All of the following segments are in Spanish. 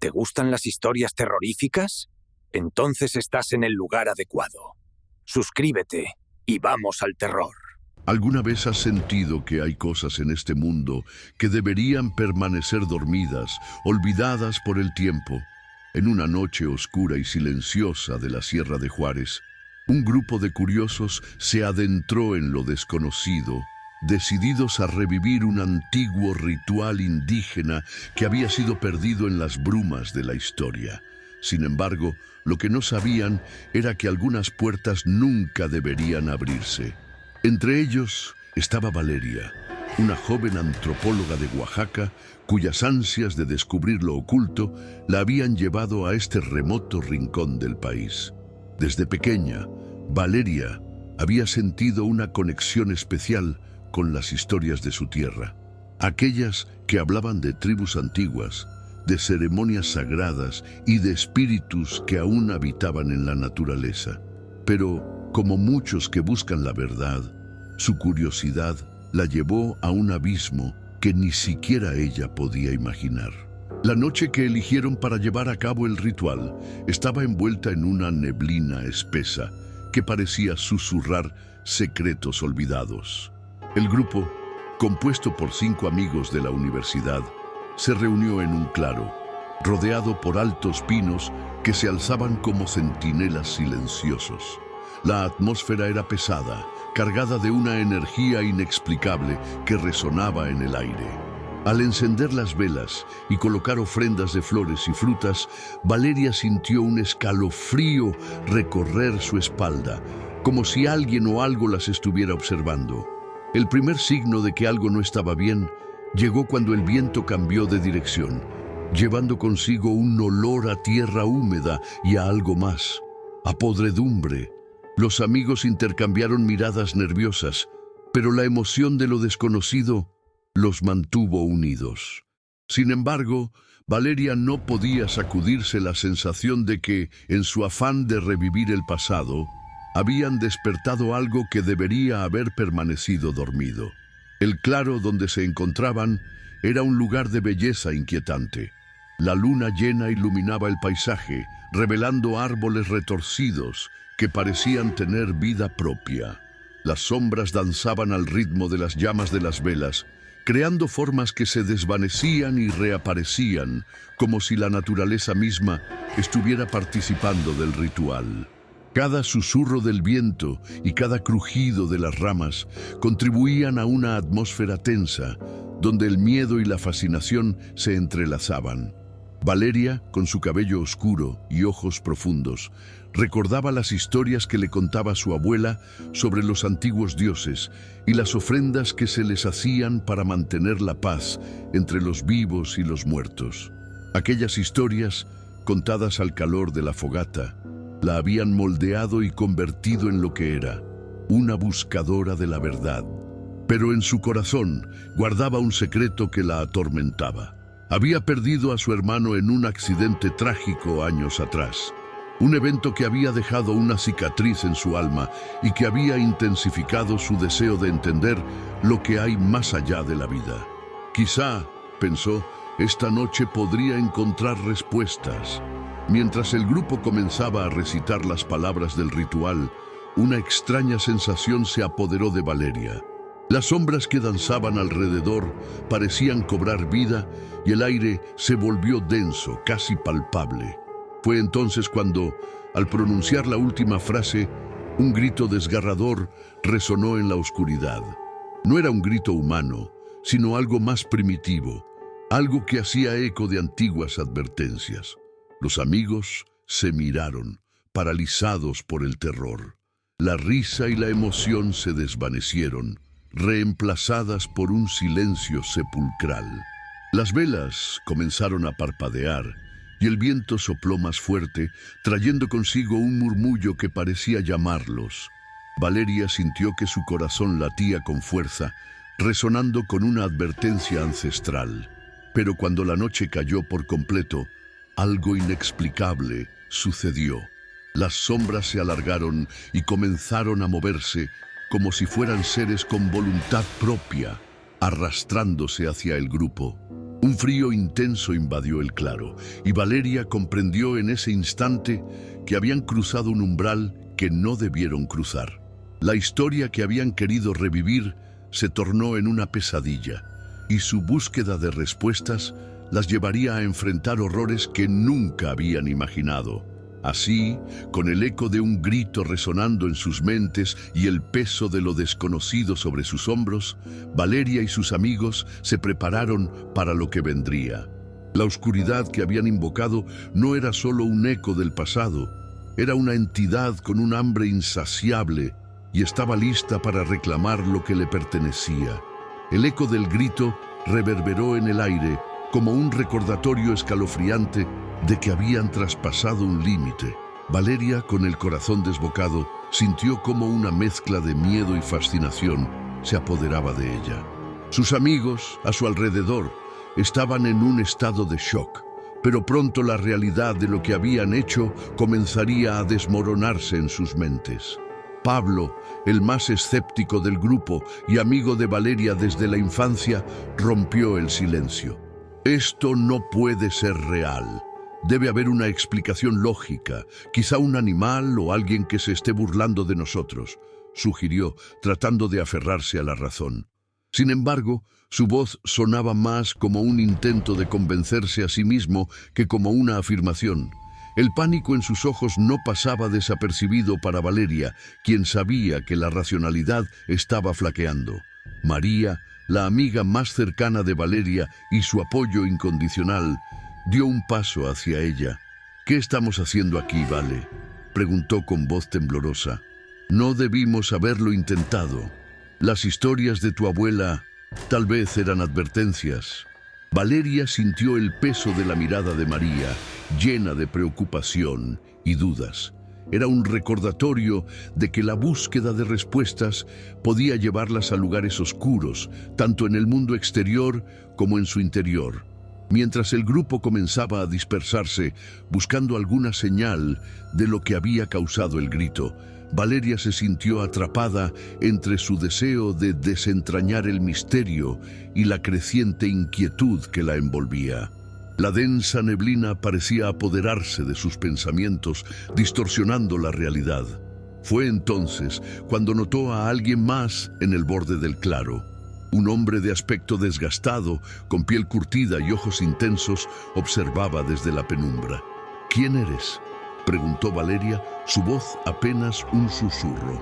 ¿Te gustan las historias terroríficas? Entonces estás en el lugar adecuado. Suscríbete y vamos al terror. ¿Alguna vez has sentido que hay cosas en este mundo que deberían permanecer dormidas, olvidadas por el tiempo? En una noche oscura y silenciosa de la Sierra de Juárez, un grupo de curiosos se adentró en lo desconocido, decididos a revivir un antiguo ritual indígena que había sido perdido en las brumas de la historia. Sin embargo, lo que no sabían era que algunas puertas nunca deberían abrirse. Entre ellos estaba Valeria, una joven antropóloga de Oaxaca cuyas ansias de descubrir lo oculto la habían llevado a este remoto rincón del país. Desde pequeña, Valeria había sentido una conexión especial con las historias de su tierra, aquellas que hablaban de tribus antiguas, de ceremonias sagradas y de espíritus que aún habitaban en la naturaleza. Pero, como muchos que buscan la verdad, su curiosidad la llevó a un abismo que ni siquiera ella podía imaginar. La noche que eligieron para llevar a cabo el ritual estaba envuelta en una neblina espesa que parecía susurrar secretos olvidados. El grupo, compuesto por 5 amigos de la universidad, se reunió en un claro, rodeado por altos pinos que se alzaban como centinelas silenciosos. La atmósfera era pesada, cargada de una energía inexplicable que resonaba en el aire. Al encender las velas y colocar ofrendas de flores y frutas, Valeria sintió un escalofrío recorrer su espalda, como si alguien o algo las estuviera observando. El primer signo de que algo no estaba bien llegó cuando el viento cambió de dirección, llevando consigo un olor a tierra húmeda y a algo más, a podredumbre. Los amigos intercambiaron miradas nerviosas, pero la emoción de lo desconocido los mantuvo unidos. Sin embargo, Valeria no podía sacudirse la sensación de que, en su afán de revivir el pasado, habían despertado algo que debería haber permanecido dormido. El claro donde se encontraban era un lugar de belleza inquietante. La luna llena iluminaba el paisaje, revelando árboles retorcidos que parecían tener vida propia. Las sombras danzaban al ritmo de las llamas de las velas, creando formas que se desvanecían y reaparecían, como si la naturaleza misma estuviera participando del ritual. Cada susurro del viento y cada crujido de las ramas contribuían a una atmósfera tensa, donde el miedo y la fascinación se entrelazaban. Valeria, con su cabello oscuro y ojos profundos, recordaba las historias que le contaba su abuela sobre los antiguos dioses y las ofrendas que se les hacían para mantener la paz entre los vivos y los muertos. Aquellas historias, contadas al calor de la fogata, la habían moldeado y convertido en lo que era, una buscadora de la verdad. Pero en su corazón guardaba un secreto que la atormentaba. Había perdido a su hermano en un accidente trágico años atrás, un evento que había dejado una cicatriz en su alma y que había intensificado su deseo de entender lo que hay más allá de la vida. Quizá, pensó, esta noche podría encontrar respuestas. Mientras el grupo comenzaba a recitar las palabras del ritual, una extraña sensación se apoderó de Valeria. Las sombras que danzaban alrededor parecían cobrar vida y el aire se volvió denso, casi palpable. Fue entonces cuando, al pronunciar la última frase, un grito desgarrador resonó en la oscuridad. No era un grito humano, sino algo más primitivo, algo que hacía eco de antiguas advertencias. Los amigos se miraron, paralizados por el terror. La risa y la emoción se desvanecieron, reemplazadas por un silencio sepulcral. Las velas comenzaron a parpadear y el viento sopló más fuerte, trayendo consigo un murmullo que parecía llamarlos. Valeria sintió que su corazón latía con fuerza, resonando con una advertencia ancestral. Pero cuando la noche cayó por completo, algo inexplicable sucedió. Las sombras se alargaron y comenzaron a moverse como si fueran seres con voluntad propia, arrastrándose hacia el grupo. Un frío intenso invadió el claro, y Valeria comprendió en ese instante que habían cruzado un umbral que no debieron cruzar. La historia que habían querido revivir se tornó en una pesadilla, y su búsqueda de respuestas las llevaría a enfrentar horrores que nunca habían imaginado. Así, con el eco de un grito resonando en sus mentes y el peso de lo desconocido sobre sus hombros, Valeria y sus amigos se prepararon para lo que vendría. La oscuridad que habían invocado no era solo un eco del pasado, era una entidad con un hambre insaciable y estaba lista para reclamar lo que le pertenecía. El eco del grito reverberó en el aire como un recordatorio escalofriante de que habían traspasado un límite. Valeria, con el corazón desbocado, sintió como una mezcla de miedo y fascinación se apoderaba de ella. Sus amigos, a su alrededor, estaban en un estado de shock, pero pronto la realidad de lo que habían hecho comenzaría a desmoronarse en sus mentes. Pablo, el más escéptico del grupo y amigo de Valeria desde la infancia, rompió el silencio. Esto no puede ser real. Debe haber una explicación lógica, quizá un animal o alguien que se esté burlando de nosotros, sugirió, tratando de aferrarse a la razón. Sin embargo, su voz sonaba más como un intento de convencerse a sí mismo que como una afirmación. El pánico en sus ojos no pasaba desapercibido para Valeria, quien sabía que la racionalidad estaba flaqueando. María, la amiga más cercana de Valeria y su apoyo incondicional, dio un paso hacia ella. «¿Qué estamos haciendo aquí, Vale?», preguntó con voz temblorosa. «No debimos haberlo intentado. Las historias de tu abuela tal vez eran advertencias». Valeria sintió el peso de la mirada de María, llena de preocupación y dudas. Era un recordatorio de que la búsqueda de respuestas podía llevarlas a lugares oscuros, tanto en el mundo exterior como en su interior. Mientras el grupo comenzaba a dispersarse, buscando alguna señal de lo que había causado el grito, Valeria se sintió atrapada entre su deseo de desentrañar el misterio y la creciente inquietud que la envolvía. La densa neblina parecía apoderarse de sus pensamientos, distorsionando la realidad. Fue entonces cuando notó a alguien más en el borde del claro. Un hombre de aspecto desgastado, con piel curtida y ojos intensos, observaba desde la penumbra. «¿Quién eres?», preguntó Valeria, su voz apenas un susurro.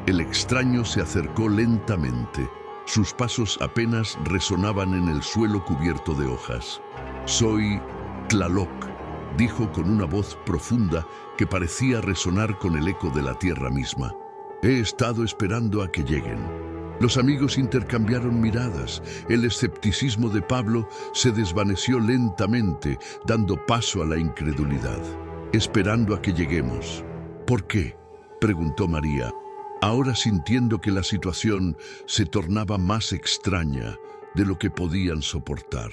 El extraño se acercó lentamente. Sus pasos apenas resonaban en el suelo cubierto de hojas. «Soy Tlaloc», dijo con una voz profunda que parecía resonar con el eco de la tierra misma. «He estado esperando a que lleguen». Los amigos intercambiaron miradas. El escepticismo de Pablo se desvaneció lentamente, dando paso a la incredulidad. «Esperando a que lleguemos». «¿Por qué?», preguntó María, ahora sintiendo que la situación se tornaba más extraña de lo que podían soportar.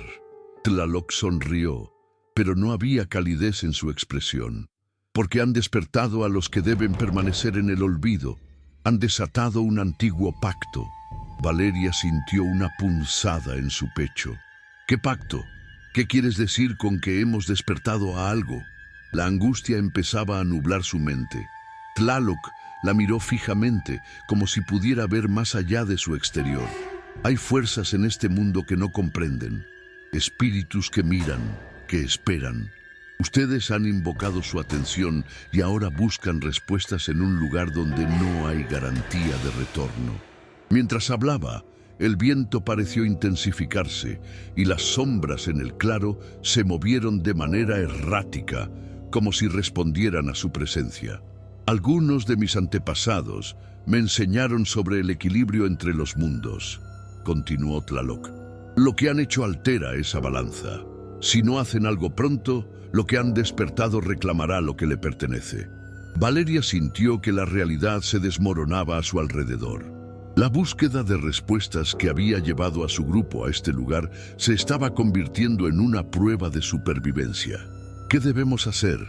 Tlaloc sonrió, pero no había calidez en su expresión. «Porque han despertado a los que deben permanecer en el olvido. Han desatado un antiguo pacto». Valeria sintió una punzada en su pecho. «¿Qué pacto? ¿Qué quieres decir con que hemos despertado a algo?». La angustia empezaba a nublar su mente. Tlaloc la miró fijamente, como si pudiera ver más allá de su exterior. «Hay fuerzas en este mundo que no comprenden, espíritus que miran, que esperan. Ustedes han invocado su atención y ahora buscan respuestas en un lugar donde no hay garantía de retorno». Mientras hablaba, el viento pareció intensificarse y las sombras en el claro se movieron de manera errática, como si respondieran a su presencia. «Algunos de mis antepasados me enseñaron sobre el equilibrio entre los mundos», continuó Tlaloc. «Lo que han hecho altera esa balanza. Si no hacen algo pronto, lo que han despertado reclamará lo que le pertenece». Valeria sintió que la realidad se desmoronaba a su alrededor. La búsqueda de respuestas que había llevado a su grupo a este lugar se estaba convirtiendo en una prueba de supervivencia. «¿Qué debemos hacer?»,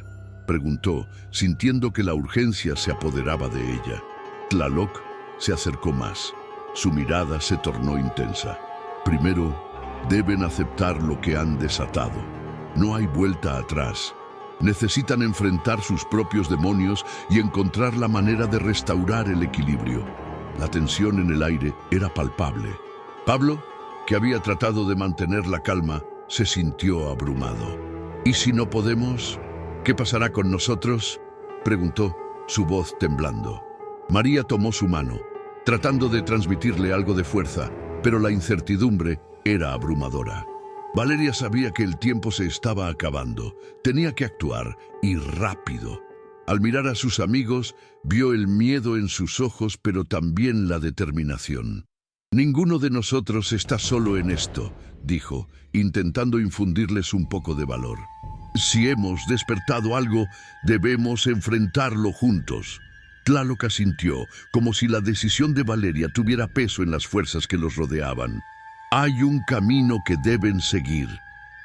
preguntó, sintiendo que la urgencia se apoderaba de ella. Tlaloc se acercó más. Su mirada se tornó intensa. «Primero, Deben aceptar lo que han desatado. No hay vuelta atrás. Necesitan enfrentar sus propios demonios y encontrar la manera de restaurar el equilibrio. La tensión en el aire era palpable. Pablo, que había tratado de mantener la calma, se sintió abrumado. ¿Y si no podemos? ¿Qué pasará con nosotros?, preguntó, su voz temblando. María tomó su mano, tratando de transmitirle algo de fuerza, pero la incertidumbre era abrumadora. Valeria sabía que el tiempo se estaba acabando. Tenía que actuar, y rápido. Al mirar a sus amigos, vio el miedo en sus ojos, pero también la determinación. «Ninguno de nosotros está solo en esto», dijo, intentando infundirles un poco de valor. «Si hemos despertado algo, debemos enfrentarlo juntos». Tlaloc asintió, como si la decisión de Valeria tuviera peso en las fuerzas que los rodeaban. «Hay un camino que deben seguir,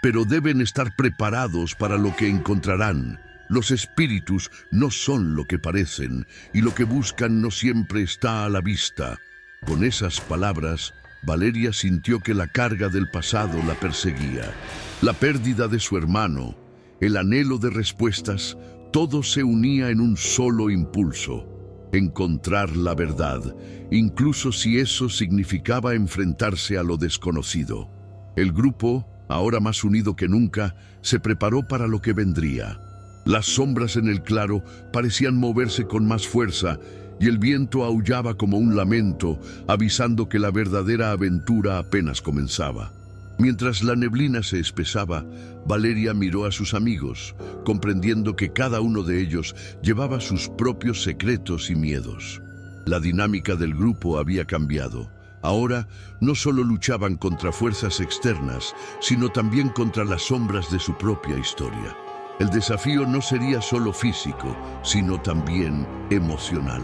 pero deben estar preparados para lo que encontrarán. Los espíritus no son lo que parecen, y lo que buscan no siempre está a la vista». Con esas palabras, Valeria sintió que la carga del pasado la perseguía. La pérdida de su hermano, el anhelo de respuestas, todo se unía en un solo impulso: encontrar la verdad, incluso si eso significaba enfrentarse a lo desconocido. El grupo, ahora más unido que nunca, se preparó para lo que vendría. Las sombras en el claro parecían moverse con más fuerza, y el viento aullaba como un lamento, avisando que la verdadera aventura apenas comenzaba. Mientras la neblina se espesaba, Valeria miró a sus amigos, comprendiendo que cada uno de ellos llevaba sus propios secretos y miedos. La dinámica del grupo había cambiado. Ahora no solo luchaban contra fuerzas externas, sino también contra las sombras de su propia historia. El desafío no sería solo físico, sino también emocional.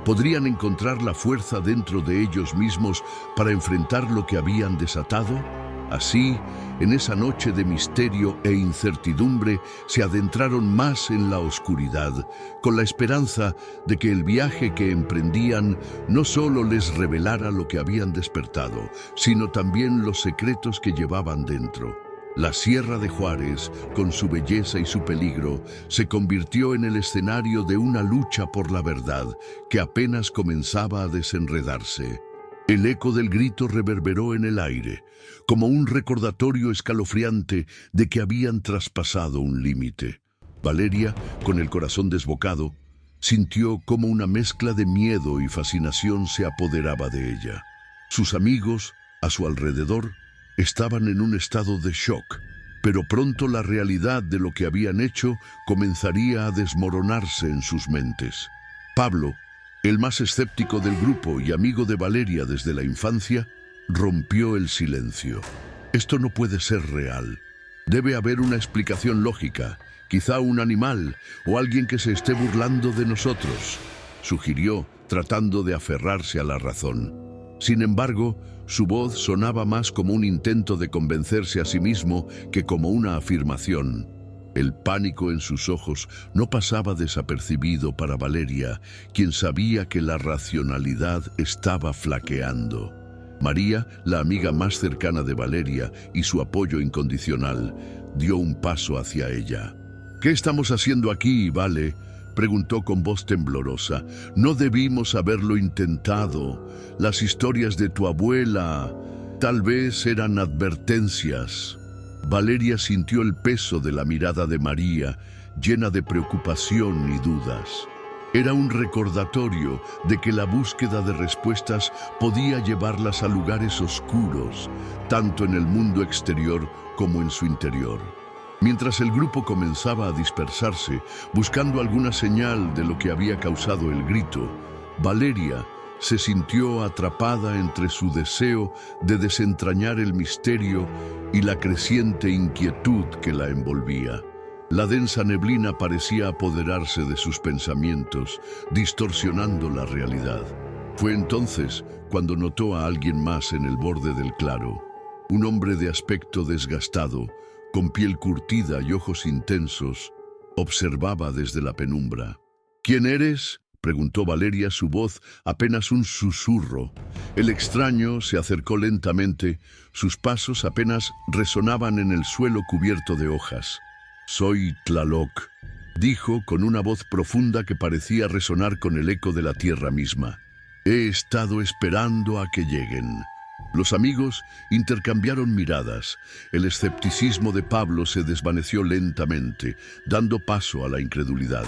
¿Podrían encontrar la fuerza dentro de ellos mismos para enfrentar lo que habían desatado? Así, en esa noche de misterio e incertidumbre, se adentraron más en la oscuridad, con la esperanza de que el viaje que emprendían no solo les revelara lo que habían despertado, sino también los secretos que llevaban dentro. La Sierra de Juárez, con su belleza y su peligro, se convirtió en el escenario de una lucha por la verdad que apenas comenzaba a desenredarse. El eco del grito reverberó en el aire, como un recordatorio escalofriante de que habían traspasado un límite. Valeria, con el corazón desbocado, sintió como una mezcla de miedo y fascinación se apoderaba de ella. Sus amigos, a su alrededor, estaban en un estado de shock, pero pronto la realidad de lo que habían hecho comenzaría a desmoronarse en sus mentes. Pablo, el más escéptico del grupo y amigo de Valeria desde la infancia, rompió el silencio. Esto no puede ser real. Debe haber una explicación lógica, quizá un animal o alguien que se esté burlando de nosotros, sugirió, tratando de aferrarse a la razón. Sin embargo, su voz sonaba más como un intento de convencerse a sí mismo que como una afirmación. El pánico en sus ojos no pasaba desapercibido para Valeria, quien sabía que la racionalidad estaba flaqueando. María, la amiga más cercana de Valeria y su apoyo incondicional, dio un paso hacia ella. «¿Qué estamos haciendo aquí, Vale?», preguntó con voz temblorosa. «No debimos haberlo intentado. Las historias de tu abuela tal vez eran advertencias». Valeria sintió el peso de la mirada de María, llena de preocupación y dudas. Era un recordatorio de que la búsqueda de respuestas podía llevarlas a lugares oscuros, tanto en el mundo exterior como en su interior. Mientras el grupo comenzaba a dispersarse, buscando alguna señal de lo que había causado el grito, Valeria se sintió atrapada entre su deseo de desentrañar el misterio y la creciente inquietud que la envolvía. La densa neblina parecía apoderarse de sus pensamientos, distorsionando la realidad. Fue entonces cuando notó a alguien más en el borde del claro. Un hombre de aspecto desgastado, con piel curtida y ojos intensos, observaba desde la penumbra. «¿Quién eres?», preguntó Valeria, su voz apenas un susurro. El extraño se acercó lentamente, sus pasos apenas resonaban en el suelo cubierto de hojas. «Soy Tlaloc», dijo con una voz profunda que parecía resonar con el eco de la tierra misma. «He estado esperando a que lleguen». Los amigos intercambiaron miradas. El escepticismo de Pablo se desvaneció lentamente, dando paso a la incredulidad.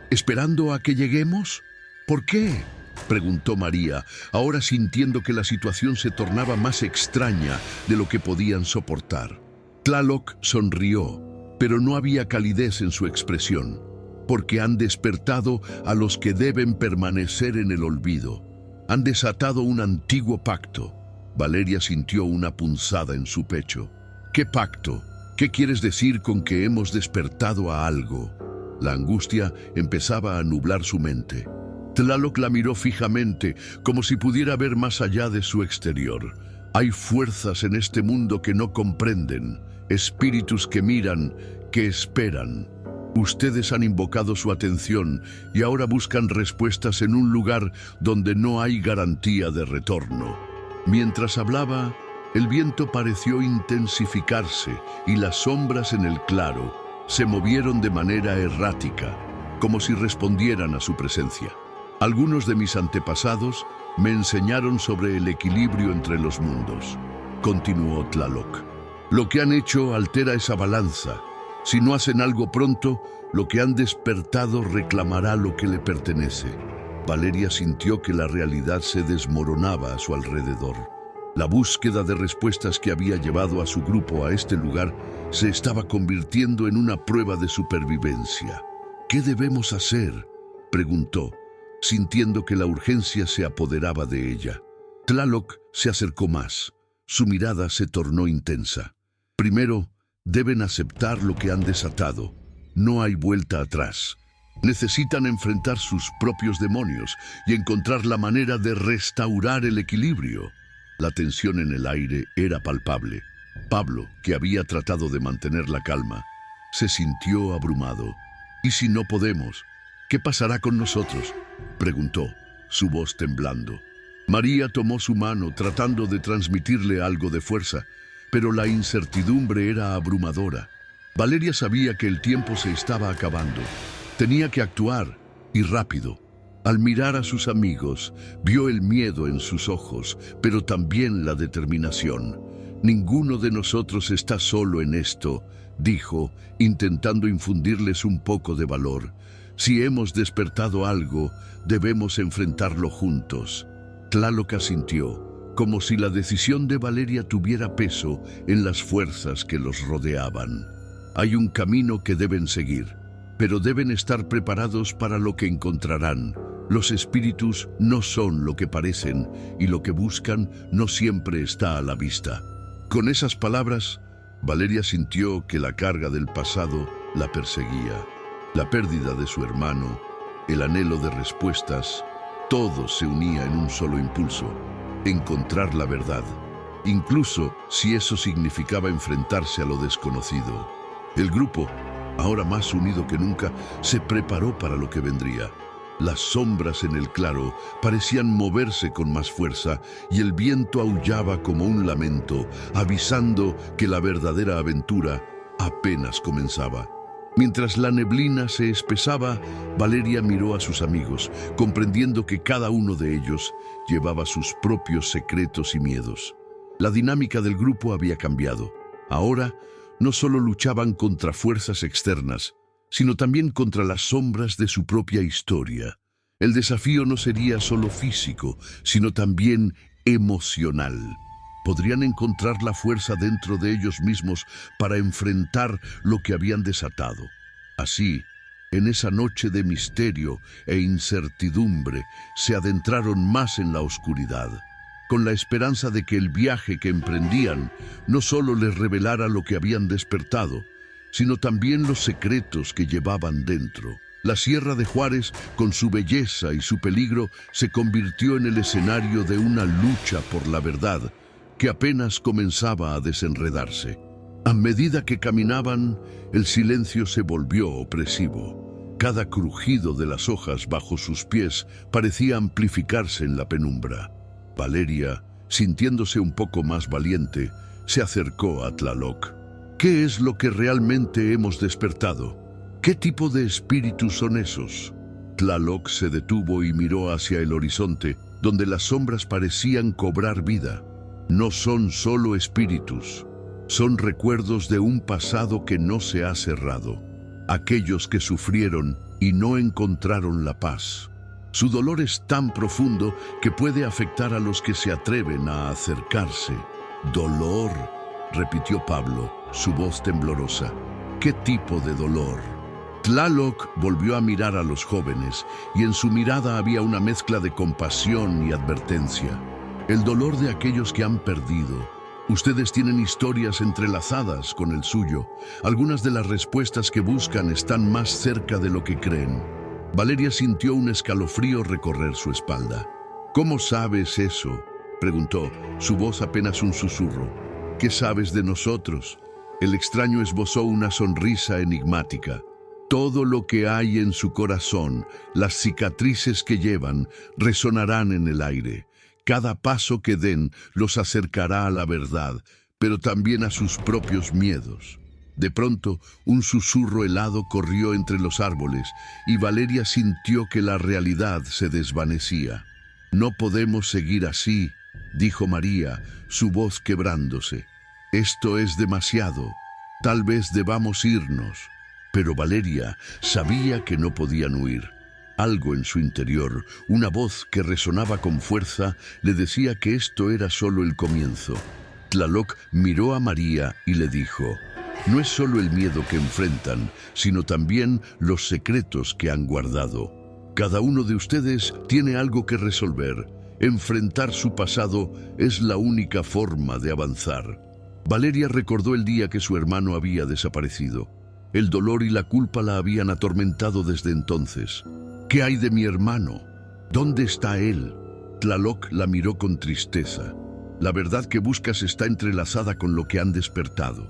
¿Esperando a que lleguemos? ¿Por qué?, preguntó María, ahora sintiendo que la situación se tornaba más extraña de lo que podían soportar. Tlaloc sonrió, pero no había calidez en su expresión, porque han despertado a los que deben permanecer en el olvido. Han desatado un antiguo pacto. Valeria sintió una punzada en su pecho. ¿Qué pacto? ¿Qué quieres decir con que hemos despertado a algo? La angustia empezaba a nublar su mente. Tlaloc la miró fijamente, como si pudiera ver más allá de su exterior. Hay fuerzas en este mundo que no comprenden, espíritus que miran, que esperan. Ustedes han invocado su atención y ahora buscan respuestas en un lugar donde no hay garantía de retorno. Mientras hablaba, el viento pareció intensificarse y las sombras en el claro se movieron de manera errática, como si respondieran a su presencia. Algunos de mis antepasados me enseñaron sobre el equilibrio entre los mundos, continuó Tlaloc. Lo que han hecho altera esa balanza. Si no hacen algo pronto, lo que han despertado reclamará lo que le pertenece. Valeria sintió que la realidad se desmoronaba a su alrededor. La búsqueda de respuestas que había llevado a su grupo a este lugar se estaba convirtiendo en una prueba de supervivencia. ¿Qué debemos hacer?, preguntó, sintiendo que la urgencia se apoderaba de ella. Tlaloc se acercó más. Su mirada se tornó intensa. Primero, deben aceptar lo que han desatado. No hay vuelta atrás. Necesitan enfrentar sus propios demonios y encontrar la manera de restaurar el equilibrio. La tensión en el aire era palpable. Pablo, que había tratado de mantener la calma, se sintió abrumado. «¿Y si no podemos? ¿Qué pasará con nosotros?», preguntó, su voz temblando. María tomó su mano tratando de transmitirle algo de fuerza, pero la incertidumbre era abrumadora. Valeria sabía que el tiempo se estaba acabando. Tenía que actuar, y rápido. Al mirar a sus amigos, vio el miedo en sus ojos, pero también la determinación. «Ninguno de nosotros está solo en esto», dijo, intentando infundirles un poco de valor. «Si hemos despertado algo, debemos enfrentarlo juntos». Tlaloc asintió, como si la decisión de Valeria tuviera peso en las fuerzas que los rodeaban. «Hay un camino que deben seguir, pero deben estar preparados para lo que encontrarán. Los espíritus no son lo que parecen y lo que buscan no siempre está a la vista». Con esas palabras, Valeria sintió que la carga del pasado la perseguía. La pérdida de su hermano, el anhelo de respuestas, todo se unía en un solo impulso: encontrar la verdad, incluso si eso significaba enfrentarse a lo desconocido. El grupo, ahora más unido que nunca, se preparó para lo que vendría. Las sombras en el claro parecían moverse con más fuerza y el viento aullaba como un lamento, avisando que la verdadera aventura apenas comenzaba. Mientras la neblina se espesaba, Valeria miró a sus amigos, comprendiendo que cada uno de ellos llevaba sus propios secretos y miedos. La dinámica del grupo había cambiado. Ahora, no solo luchaban contra fuerzas externas, sino también contra las sombras de su propia historia. El desafío no sería solo físico, sino también emocional. Podrían encontrar la fuerza dentro de ellos mismos para enfrentar lo que habían desatado. Así, en esa noche de misterio e incertidumbre, se adentraron más en la oscuridad, con la esperanza de que el viaje que emprendían no solo les revelara lo que habían despertado, sino también los secretos que llevaban dentro. La Sierra de Juárez, con su belleza y su peligro, se convirtió en el escenario de una lucha por la verdad que apenas comenzaba a desenredarse. A medida que caminaban, el silencio se volvió opresivo. Cada crujido de las hojas bajo sus pies parecía amplificarse en la penumbra. Valeria, sintiéndose un poco más valiente, se acercó a Tlaloc. ¿Qué es lo que realmente hemos despertado? ¿Qué tipo de espíritus son esos? Tlaloc se detuvo y miró hacia el horizonte, donde las sombras parecían cobrar vida. No son solo espíritus, son recuerdos de un pasado que no se ha cerrado. Aquellos que sufrieron y no encontraron la paz. Su dolor es tan profundo que puede afectar a los que se atreven a acercarse. «Dolor», repitió Pablo, su voz temblorosa. «¿Qué tipo de dolor?» Tlaloc volvió a mirar a los jóvenes, y en su mirada había una mezcla de compasión y advertencia. El dolor de aquellos que han perdido. Ustedes tienen historias entrelazadas con el suyo. Algunas de las respuestas que buscan están más cerca de lo que creen. Valeria sintió un escalofrío recorrer su espalda. «¿Cómo sabes eso?», preguntó, su voz apenas un susurro. «¿Qué sabes de nosotros?». El extraño esbozó una sonrisa enigmática. Todo lo que hay en su corazón, las cicatrices que llevan, resonarán en el aire. Cada paso que den los acercará a la verdad, pero también a sus propios miedos. De pronto, un susurro helado corrió entre los árboles, y Valeria sintió que la realidad se desvanecía. «No podemos seguir así», dijo María, su voz quebrándose. «Esto es demasiado. Tal vez debamos irnos». Pero Valeria sabía que no podían huir. Algo en su interior, una voz que resonaba con fuerza, le decía que esto era solo el comienzo. Tlaloc miró a María y le dijo: «No es solo el miedo que enfrentan, sino también los secretos que han guardado. Cada uno de ustedes tiene algo que resolver. Enfrentar su pasado es la única forma de avanzar». Valeria recordó el día que su hermano había desaparecido. El dolor y la culpa la habían atormentado desde entonces. «¿Qué hay de mi hermano? ¿Dónde está él?». Tlaloc la miró con tristeza. «La verdad que buscas está entrelazada con lo que han despertado.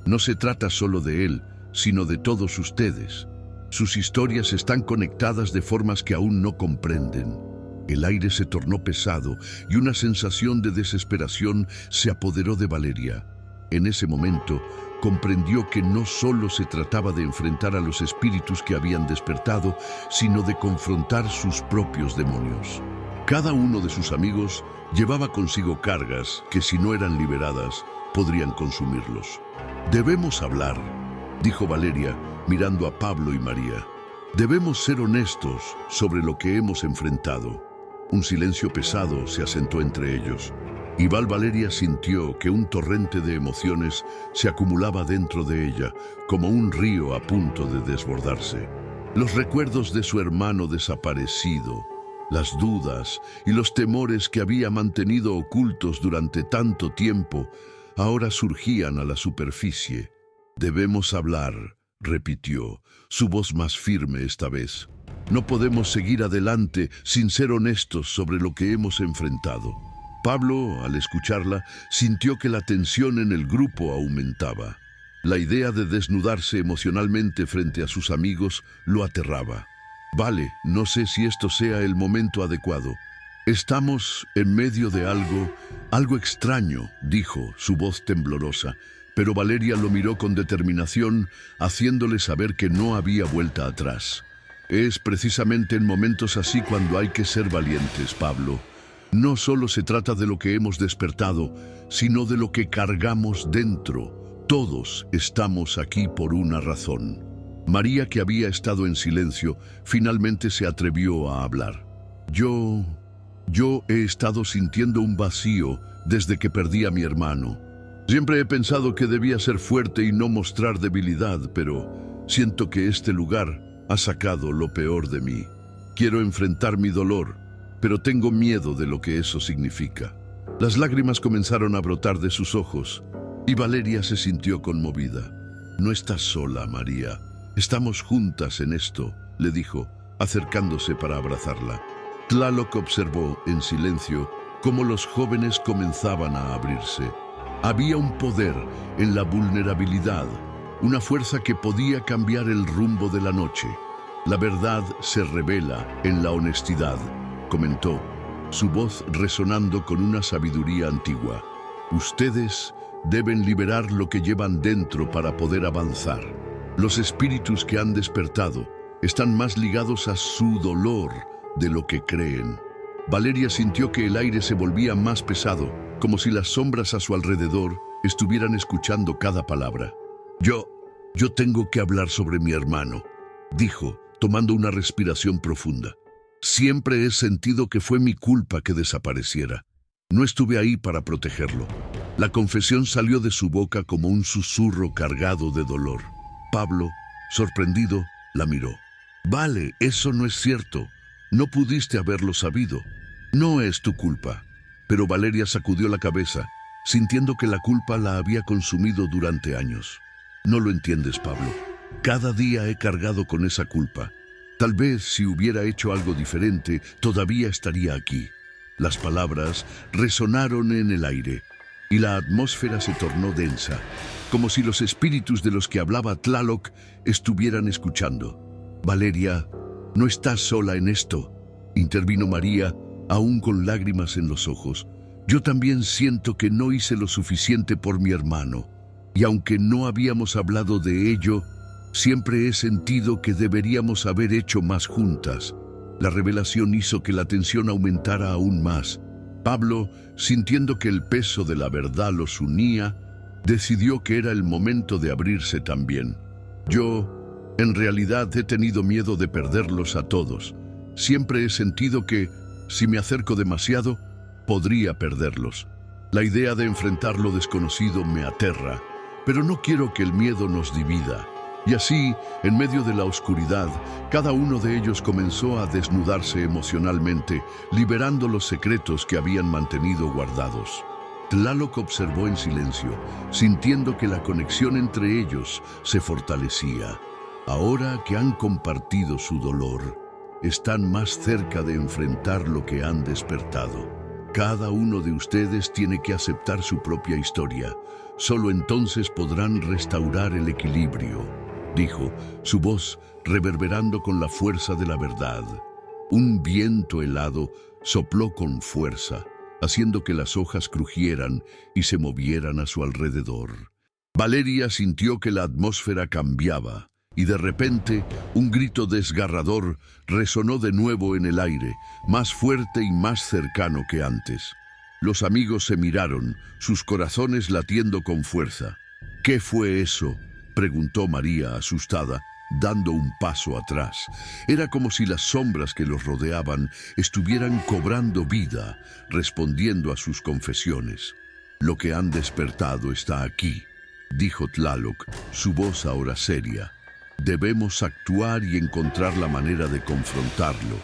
No se trata solo de él, sino de todos ustedes. Sus historias están conectadas de formas que aún no comprenden». El aire se tornó pesado y una sensación de desesperación se apoderó de Valeria. En ese momento, comprendió que no solo se trataba de enfrentar a los espíritus que habían despertado, sino de confrontar sus propios demonios. Cada uno de sus amigos llevaba consigo cargas que, si no eran liberadas, podrían consumirlos. «Debemos hablar», dijo Valeria, mirando a Pablo y María. «Debemos ser honestos sobre lo que hemos enfrentado». Un silencio pesado se asentó entre ellos. Y Valeria sintió que un torrente de emociones se acumulaba dentro de ella, como un río a punto de desbordarse. Los recuerdos de su hermano desaparecido, las dudas y los temores que había mantenido ocultos durante tanto tiempo, ahora surgían a la superficie. «Debemos hablar», repitió, su voz más firme esta vez. «No podemos seguir adelante sin ser honestos sobre lo que hemos enfrentado». Pablo, al escucharla, sintió que la tensión en el grupo aumentaba. La idea de desnudarse emocionalmente frente a sus amigos lo aterraba. «Vale, no sé si esto sea el momento adecuado. Estamos en medio de algo extraño», dijo, su voz temblorosa, pero Valeria lo miró con determinación, haciéndole saber que no había vuelta atrás. «Es precisamente en momentos así cuando hay que ser valientes, Pablo. No solo se trata de lo que hemos despertado, sino de lo que cargamos dentro. Todos estamos aquí por una razón». María, que había estado en silencio, finalmente se atrevió a hablar. Yo he estado sintiendo un vacío desde que perdí a mi hermano. Siempre he pensado que debía ser fuerte y no mostrar debilidad, pero siento que este lugar ha sacado lo peor de mí. Quiero enfrentar mi dolor, pero tengo miedo de lo que eso significa». Las lágrimas comenzaron a brotar de sus ojos, y Valeria se sintió conmovida. «No estás sola, María. Estamos juntas en esto», le dijo, acercándose para abrazarla. Tlaloc observó, en silencio, cómo los jóvenes comenzaban a abrirse. Había un poder en la vulnerabilidad, una fuerza que podía cambiar el rumbo de la noche. La verdad se revela en la honestidad, comentó, su voz resonando con una sabiduría antigua. Ustedes deben liberar lo que llevan dentro para poder avanzar. Los espíritus que han despertado están más ligados a su dolor de lo que creen. Valeria sintió que el aire se volvía más pesado, como si las sombras a su alrededor estuvieran escuchando cada palabra. Yo tengo que hablar sobre mi hermano, dijo, tomando una respiración profunda. Siempre he sentido que fue mi culpa que desapareciera. No estuve ahí para protegerlo. La confesión salió de su boca como un susurro cargado de dolor. Pablo, sorprendido, la miró. Vale, eso no es cierto. No pudiste haberlo sabido. No es tu culpa. Pero Valeria sacudió la cabeza, sintiendo que la culpa la había consumido durante años. No lo entiendes, Pablo. Cada día he cargado con esa culpa. Tal vez si hubiera hecho algo diferente, todavía estaría aquí. Las palabras resonaron en el aire, y la atmósfera se tornó densa, como si los espíritus de los que hablaba Tlaloc estuvieran escuchando. Valeria, no estás sola en esto, intervino María, aún con lágrimas en los ojos. Yo también siento que no hice lo suficiente por mi hermano, y aunque no habíamos hablado de ello, siempre he sentido que deberíamos haber hecho más juntas. La revelación hizo que la tensión aumentara aún más. Pablo, sintiendo que el peso de la verdad los unía, decidió que era el momento de abrirse también. Yo, en realidad, he tenido miedo de perderlos a todos. Siempre he sentido que, si me acerco demasiado, podría perderlos. La idea de enfrentar lo desconocido me aterra, pero no quiero que el miedo nos divida. Y así, en medio de la oscuridad, cada uno de ellos comenzó a desnudarse emocionalmente, liberando los secretos que habían mantenido guardados. Tlaloc observó en silencio, sintiendo que la conexión entre ellos se fortalecía. Ahora que han compartido su dolor, están más cerca de enfrentar lo que han despertado. Cada uno de ustedes tiene que aceptar su propia historia. Solo entonces podrán restaurar el equilibrio, dijo, su voz reverberando con la fuerza de la verdad. Un viento helado sopló con fuerza, haciendo que las hojas crujieran y se movieran a su alrededor. Valeria sintió que la atmósfera cambiaba, y de repente un grito desgarrador resonó de nuevo en el aire, más fuerte y más cercano que antes. Los amigos se miraron, sus corazones latiendo con fuerza. ¿Qué fue eso?, preguntó María asustada, dando un paso atrás. Era como si las sombras que los rodeaban estuvieran cobrando vida, respondiendo a sus confesiones. Lo que han despertado está aquí, dijo Tlaloc, su voz ahora seria. Debemos actuar y encontrar la manera de confrontarlo.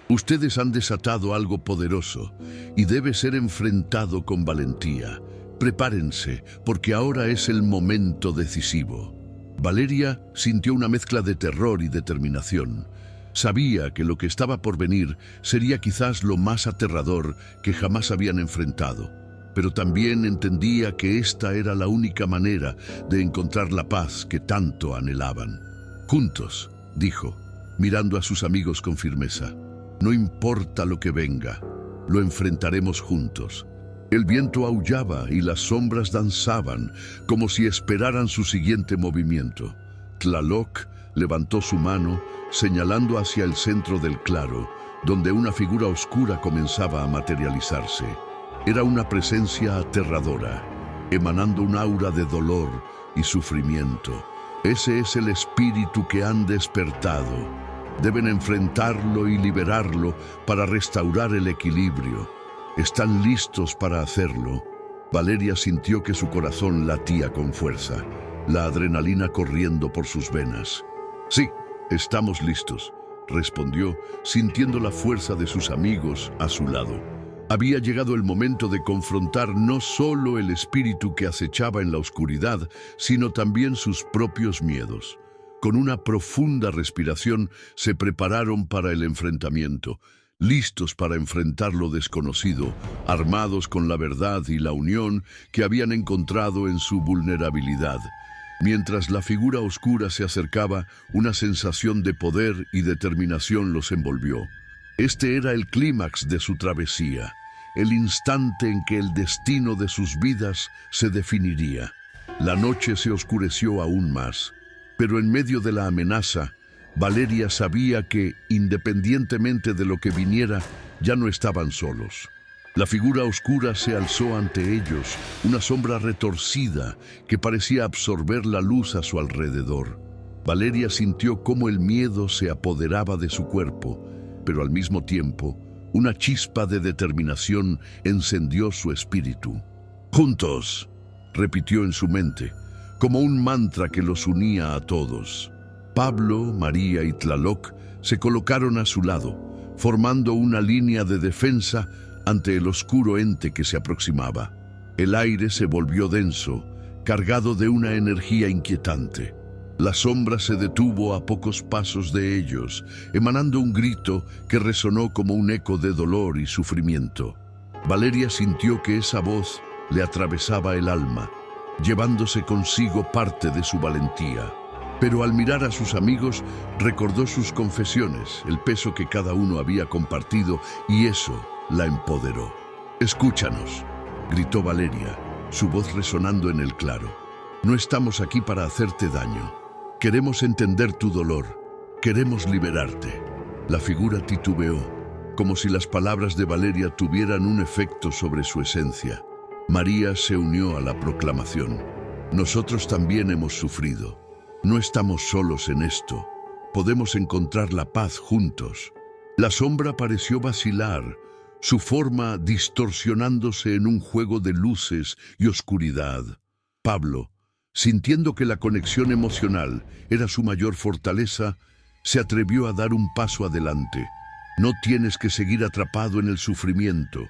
Ustedes han desatado algo poderoso y debe ser enfrentado con valentía. Prepárense, porque ahora es el momento decisivo. Valeria sintió una mezcla de terror y determinación. Sabía que lo que estaba por venir sería quizás lo más aterrador que jamás habían enfrentado, pero también entendía que esta era la única manera de encontrar la paz que tanto anhelaban. Juntos, dijo, mirando a sus amigos con firmeza. No importa lo que venga, lo enfrentaremos juntos. El viento aullaba y las sombras danzaban, como si esperaran su siguiente movimiento. Tlaloc levantó su mano, señalando hacia el centro del claro, donde una figura oscura comenzaba a materializarse. Era una presencia aterradora, emanando un aura de dolor y sufrimiento. Ese es el espíritu que han despertado. Deben enfrentarlo y liberarlo para restaurar el equilibrio. ¿Están listos para hacerlo? Valeria sintió que su corazón latía con fuerza, la adrenalina corriendo por sus venas. Sí, estamos listos, respondió, sintiendo la fuerza de sus amigos a su lado. Había llegado el momento de confrontar no solo el espíritu que acechaba en la oscuridad, sino también sus propios miedos. Con una profunda respiración se prepararon para el enfrentamiento, listos para enfrentar lo desconocido, armados con la verdad y la unión que habían encontrado en su vulnerabilidad. Mientras la figura oscura se acercaba, una sensación de poder y determinación los envolvió. Este era el clímax de su travesía, el instante en que el destino de sus vidas se definiría. La noche se oscureció aún más, pero en medio de la amenaza, Valeria sabía que, independientemente de lo que viniera, ya no estaban solos. La figura oscura se alzó ante ellos, una sombra retorcida que parecía absorber la luz a su alrededor. Valeria sintió cómo el miedo se apoderaba de su cuerpo, pero al mismo tiempo, una chispa de determinación encendió su espíritu. «Juntos», repitió en su mente, como un mantra que los unía a todos. Pablo, María y Tlaloc se colocaron a su lado, formando una línea de defensa ante el oscuro ente que se aproximaba. El aire se volvió denso, cargado de una energía inquietante. La sombra se detuvo a pocos pasos de ellos, emanando un grito que resonó como un eco de dolor y sufrimiento. Valeria sintió que esa voz le atravesaba el alma, llevándose consigo parte de su valentía. Pero al mirar a sus amigos, recordó sus confesiones, el peso que cada uno había compartido, y eso la empoderó. «Escúchanos», gritó Valeria, su voz resonando en el claro. «No estamos aquí para hacerte daño. Queremos entender tu dolor. Queremos liberarte». La figura titubeó, como si las palabras de Valeria tuvieran un efecto sobre su esencia. María se unió a la proclamación. «Nosotros también hemos sufrido. No estamos solos en esto. Podemos encontrar la paz juntos». La sombra pareció vacilar, su forma distorsionándose en un juego de luces y oscuridad. Pablo, sintiendo que la conexión emocional era su mayor fortaleza, se atrevió a dar un paso adelante. «No tienes que seguir atrapado en el sufrimiento.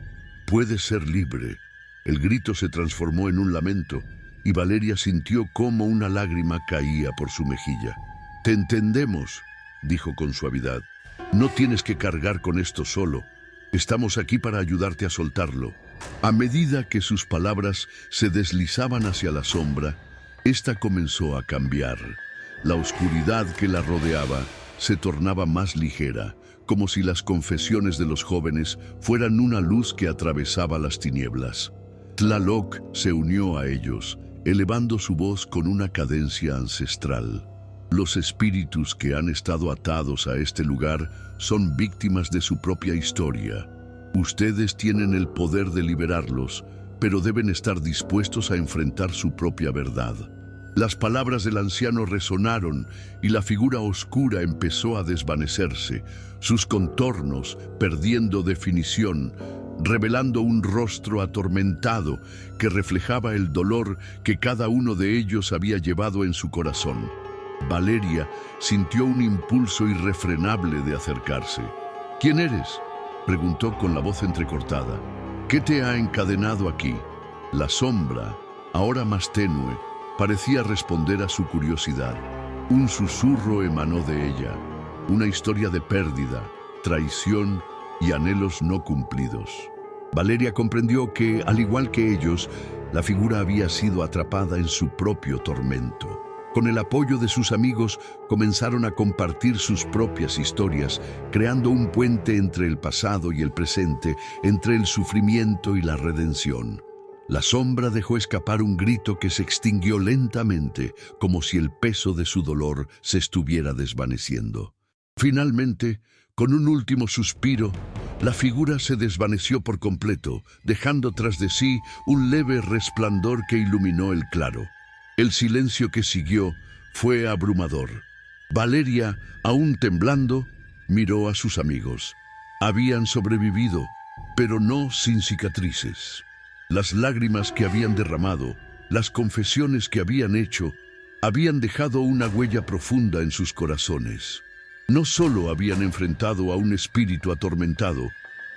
Puedes ser libre». El grito se transformó en un lamento, y Valeria sintió cómo una lágrima caía por su mejilla. «Te entendemos», dijo con suavidad. «No tienes que cargar con esto solo. Estamos aquí para ayudarte a soltarlo». A medida que sus palabras se deslizaban hacia la sombra, ésta comenzó a cambiar. La oscuridad que la rodeaba se tornaba más ligera, como si las confesiones de los jóvenes fueran una luz que atravesaba las tinieblas. Tlaloc se unió a ellos, elevando su voz con una cadencia ancestral. «Los espíritus que han estado atados a este lugar son víctimas de su propia historia. Ustedes tienen el poder de liberarlos, pero deben estar dispuestos a enfrentar su propia verdad». Las palabras del anciano resonaron y la figura oscura empezó a desvanecerse, sus contornos perdiendo definición, revelando un rostro atormentado que reflejaba el dolor que cada uno de ellos había llevado en su corazón. Valeria sintió un impulso irrefrenable de acercarse. «¿Quién eres?», preguntó con la voz entrecortada. «¿Qué te ha encadenado aquí?». La sombra, ahora más tenue, parecía responder a su curiosidad. Un susurro emanó de ella, una historia de pérdida, traición y anhelos no cumplidos. Valeria comprendió que, al igual que ellos, la figura había sido atrapada en su propio tormento. Con el apoyo de sus amigos, comenzaron a compartir sus propias historias, creando un puente entre el pasado y el presente, entre el sufrimiento y la redención. La sombra dejó escapar un grito que se extinguió lentamente, como si el peso de su dolor se estuviera desvaneciendo. Finalmente, con un último suspiro, la figura se desvaneció por completo, dejando tras de sí un leve resplandor que iluminó el claro. El silencio que siguió fue abrumador. Valeria, aún temblando, miró a sus amigos. Habían sobrevivido, pero no sin cicatrices. Las lágrimas que habían derramado, las confesiones que habían hecho, habían dejado una huella profunda en sus corazones. No solo habían enfrentado a un espíritu atormentado,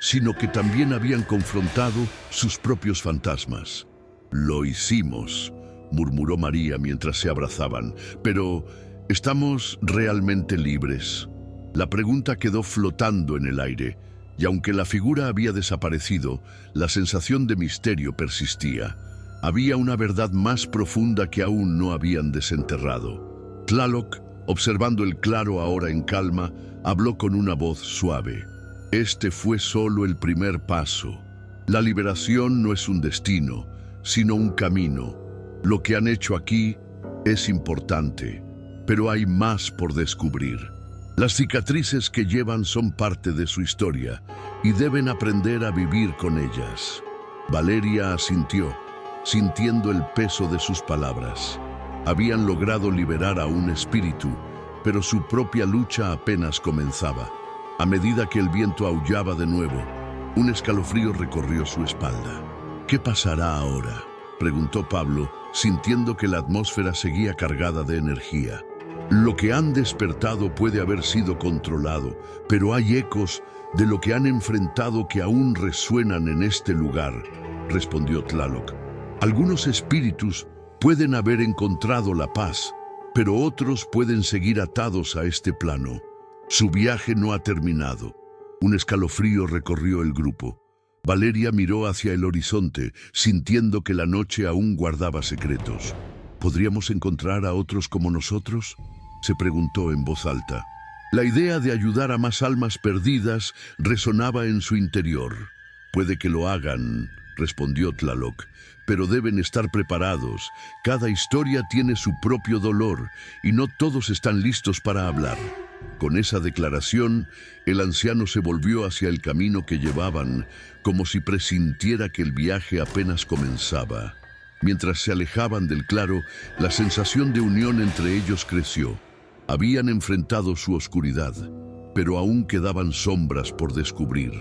sino que también habían confrontado sus propios fantasmas. «Lo hicimos», murmuró María mientras se abrazaban, «pero ¿estamos realmente libres?». La pregunta quedó flotando en el aire, y aunque la figura había desaparecido, la sensación de misterio persistía. Había una verdad más profunda que aún no habían desenterrado. Tlaloc, observando el claro ahora en calma, habló con una voz suave. Este fue solo el primer paso. La liberación no es un destino, sino un camino. Lo que han hecho aquí es importante, pero hay más por descubrir. Las cicatrices que llevan son parte de su historia y deben aprender a vivir con ellas. Valeria asintió, sintiendo el peso de sus palabras. Habían logrado liberar a un espíritu, pero su propia lucha apenas comenzaba. A medida que el viento aullaba de nuevo, un escalofrío recorrió su espalda. ¿Qué pasará ahora?, preguntó Pablo, sintiendo que la atmósfera seguía cargada de energía. Lo que han despertado puede haber sido controlado, pero hay ecos de lo que han enfrentado que aún resuenan en este lugar, respondió Tlaloc. Algunos espíritus pueden haber encontrado la paz, pero otros pueden seguir atados a este plano. Su viaje no ha terminado. Un escalofrío recorrió el grupo. Valeria miró hacia el horizonte, sintiendo que la noche aún guardaba secretos. ¿Podríamos encontrar a otros como nosotros?, se preguntó en voz alta. La idea de ayudar a más almas perdidas resonaba en su interior. Puede que lo hagan, respondió Tlaloc, pero deben estar preparados. Cada historia tiene su propio dolor y no todos están listos para hablar. Con esa declaración, el anciano se volvió hacia el camino que llevaban, como si presintiera que el viaje apenas comenzaba. Mientras se alejaban del claro, la sensación de unión entre ellos creció. Habían enfrentado su oscuridad, pero aún quedaban sombras por descubrir.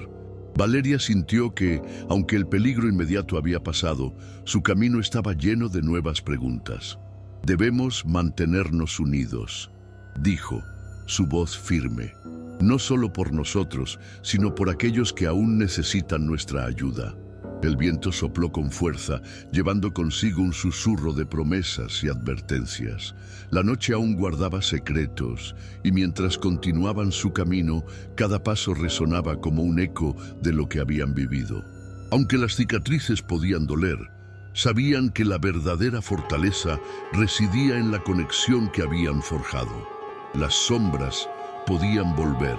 Valeria sintió que, aunque el peligro inmediato había pasado, su camino estaba lleno de nuevas preguntas. Debemos mantenernos unidos, dijo, su voz firme, no solo por nosotros, sino por aquellos que aún necesitan nuestra ayuda. El viento sopló con fuerza, llevando consigo un susurro de promesas y advertencias. La noche aún guardaba secretos, y mientras continuaban su camino, cada paso resonaba como un eco de lo que habían vivido. Aunque las cicatrices podían doler, sabían que la verdadera fortaleza residía en la conexión que habían forjado. Las sombras podían volver,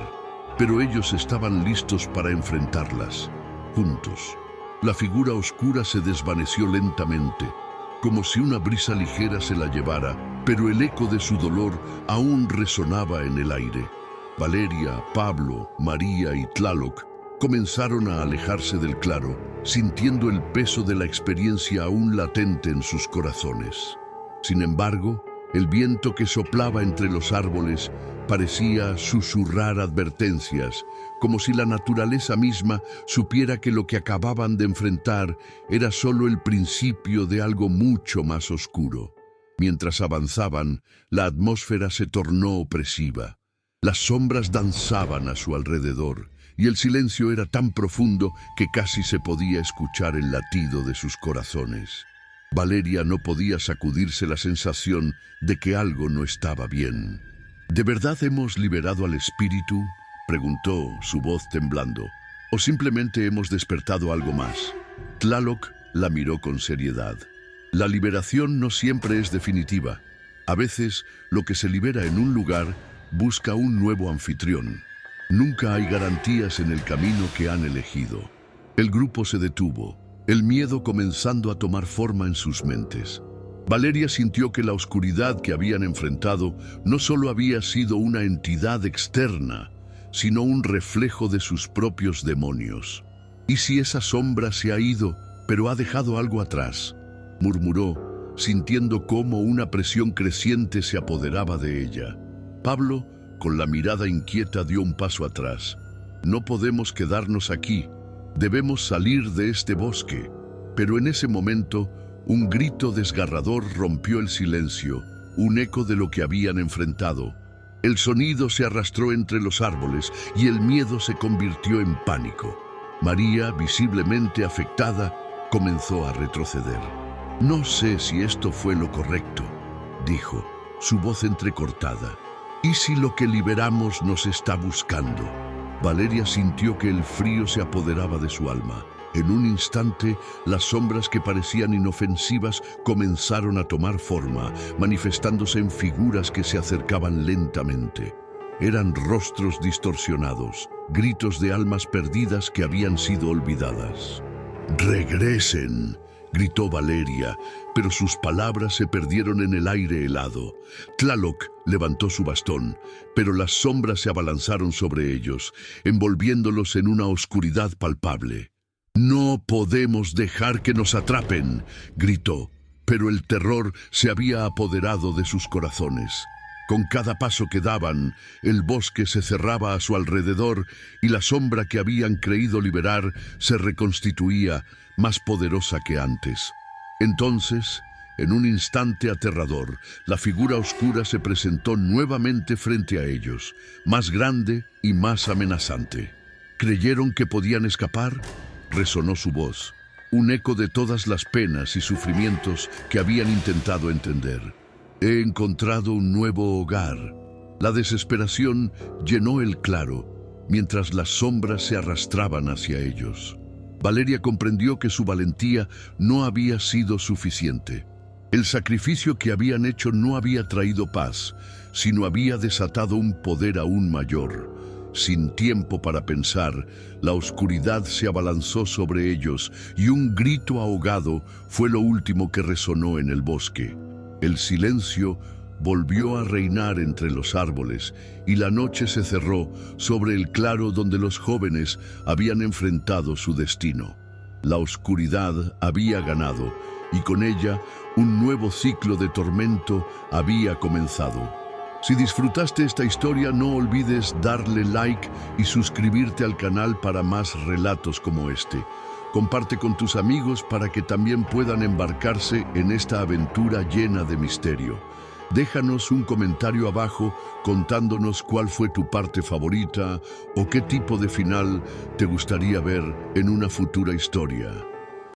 pero ellos estaban listos para enfrentarlas, juntos. La figura oscura se desvaneció lentamente, como si una brisa ligera se la llevara, pero el eco de su dolor aún resonaba en el aire. Valeria, Pablo, María y Tlaloc comenzaron a alejarse del claro, sintiendo el peso de la experiencia aún latente en sus corazones. Sin embargo, el viento que soplaba entre los árboles parecía susurrar advertencias, como si la naturaleza misma supiera que lo que acababan de enfrentar era solo el principio de algo mucho más oscuro. Mientras avanzaban, la atmósfera se tornó opresiva. Las sombras danzaban a su alrededor, y el silencio era tan profundo que casi se podía escuchar el latido de sus corazones. Valeria no podía sacudirse la sensación de que algo no estaba bien. ¿De verdad hemos liberado al espíritu?, preguntó, su voz temblando. ¿O simplemente hemos despertado algo más? Tlaloc la miró con seriedad. La liberación no siempre es definitiva. A veces, lo que se libera en un lugar busca un nuevo anfitrión. Nunca hay garantías en el camino que han elegido. El grupo se detuvo, el miedo comenzando a tomar forma en sus mentes. Valeria sintió que la oscuridad que habían enfrentado no solo había sido una entidad externa, sino un reflejo de sus propios demonios. ¿Y si esa sombra se ha ido, pero ha dejado algo atrás?, murmuró, sintiendo cómo una presión creciente se apoderaba de ella. Pablo, con la mirada inquieta, dio un paso atrás. No podemos quedarnos aquí. Debemos salir de este bosque. Pero en ese momento, un grito desgarrador rompió el silencio, un eco de lo que habían enfrentado. El sonido se arrastró entre los árboles y el miedo se convirtió en pánico. María, visiblemente afectada, comenzó a retroceder. «No sé si esto fue lo correcto», dijo, su voz entrecortada. «¿Y si lo que liberamos nos está buscando?». Valeria sintió que el frío se apoderaba de su alma. En un instante, las sombras que parecían inofensivas comenzaron a tomar forma, manifestándose en figuras que se acercaban lentamente. Eran rostros distorsionados, gritos de almas perdidas que habían sido olvidadas. «¡Regresen!», gritó Valeria, pero sus palabras se perdieron en el aire helado. Tlaloc levantó su bastón, pero las sombras se abalanzaron sobre ellos, envolviéndolos en una oscuridad palpable. «No podemos dejar que nos atrapen», gritó, pero el terror se había apoderado de sus corazones. Con cada paso que daban, el bosque se cerraba a su alrededor y la sombra que habían creído liberar se reconstituía, más poderosa que antes. Entonces, en un instante aterrador, la figura oscura se presentó nuevamente frente a ellos, más grande y más amenazante. ¿Creyeron que podían escapar? Resonó su voz, un eco de todas las penas y sufrimientos que habían intentado entender. «He encontrado un nuevo hogar». La desesperación llenó el claro, mientras las sombras se arrastraban hacia ellos. Valeria comprendió que su valentía no había sido suficiente. El sacrificio que habían hecho no había traído paz, sino había desatado un poder aún mayor. Sin tiempo para pensar, la oscuridad se abalanzó sobre ellos y un grito ahogado fue lo último que resonó en el bosque. El silencio volvió a reinar entre los árboles y la noche se cerró sobre el claro donde los jóvenes habían enfrentado su destino. La oscuridad había ganado y con ella un nuevo ciclo de tormento había comenzado. Si disfrutaste esta historia, no olvides darle like y suscribirte al canal para más relatos como este. Comparte con tus amigos para que también puedan embarcarse en esta aventura llena de misterio. Déjanos un comentario abajo contándonos cuál fue tu parte favorita o qué tipo de final te gustaría ver en una futura historia.